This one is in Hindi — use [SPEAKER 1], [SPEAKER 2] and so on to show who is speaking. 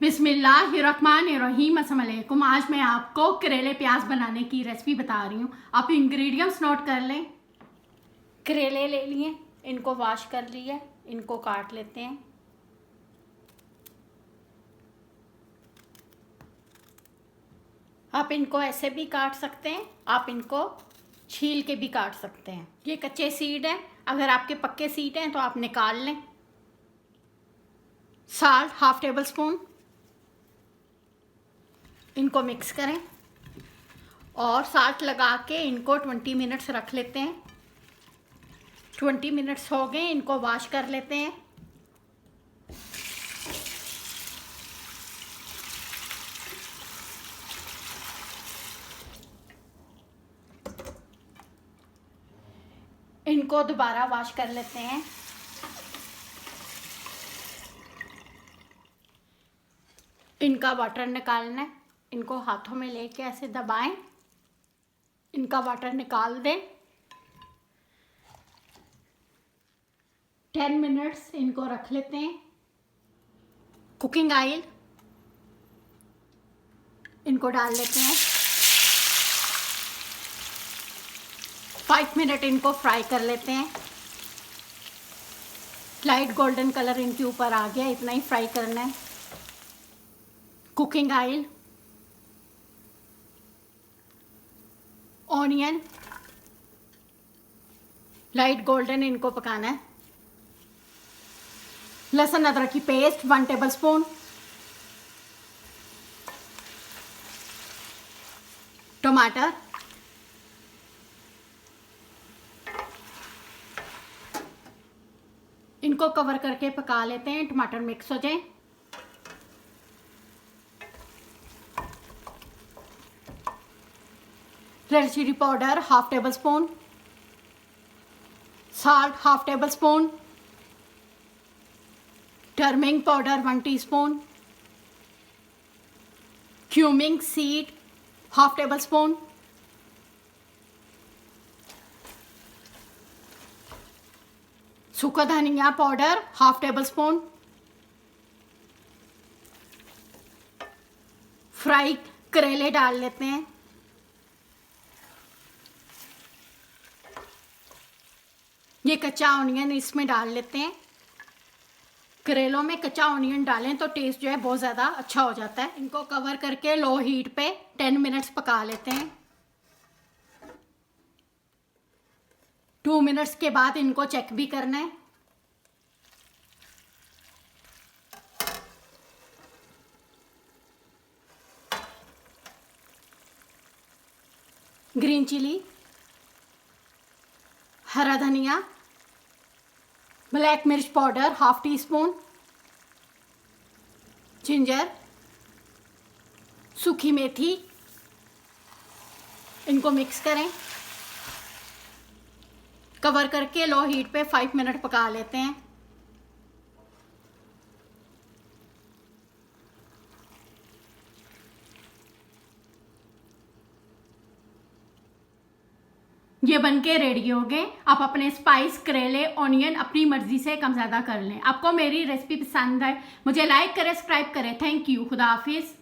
[SPEAKER 1] बिस्मिल्लाहिर्रहमानिर्रहीम। अस्सलाम वालेकुम। आज मैं आपको करेले प्याज बनाने की रेसिपी बता रही हूँ। आप इंग्रेडिएंट्स नोट कर लें। करेले ले लिए, इनको वॉश कर लिए, इनको काट लेते हैं। आप इनको ऐसे भी काट सकते हैं, आप इनको छील के भी काट सकते हैं। ये कच्चे सीड हैं, अगर आपके पक्के सीड हैं तो आप निकाल लें। साल्ट हाफ टेबल स्पून, इनको मिक्स करें और साल्ट लगा के इनको 20 मिनट्स रख लेते हैं। 20 मिनट्स हो गए, इनको वॉश कर लेते हैं। इनको दोबारा वॉश कर लेते हैं। इनका वाटर निकालना है, इनको हाथों में लेके ऐसे दबाएं, इनका वाटर निकाल दें। 10 मिनट्स इनको रख लेते हैं। कुकिंग ऑयल इनको डाल लेते हैं। 5 मिनट इनको फ्राई कर लेते हैं। लाइट गोल्डन कलर इनके ऊपर आ गया, इतना ही फ्राई करना है। Cooking oil, onion, light golden इनको पकाना है। लहसुन अदरक की पेस्ट 1 टेबल स्पून, टमाटर, इनको कवर करके पका लेते हैं, टमाटर मिक्स हो जाए। Red chilli powder half table spoon, salt half table spoon, turmeric powder 1 teaspoon, cumin seed half table spoon, सूखा धनिया powder half table spoon, fry करेले डाल लेते हैं। ये कच्चा ऑनियन इसमें डाल लेते हैं। करेलों में कच्चा ऑनियन डालें तो टेस्ट जो है बहुत ज़्यादा अच्छा हो जाता है। इनको कवर करके लो हीट पे 10 मिनट्स पका लेते हैं। 2 मिनट्स के बाद इनको चेक भी करना है। ग्रीन चिली, हरा धनिया, ब्लैक मिर्च powder half tea spoon, ginger, सूखी मेथी, इनको मिक्स करें। कवर करके लो हीट पे 5 मिनट पका लेते हैं। ये बनके रेडी हो गए। आप अपने स्पाइस, करेले, ऑनियन अपनी मर्जी से कम ज़्यादा कर लें। आपको मेरी रेसिपी पसंद है, मुझे लाइक करें, सब्सक्राइब करें। Thank you. खुदा हाफिज़।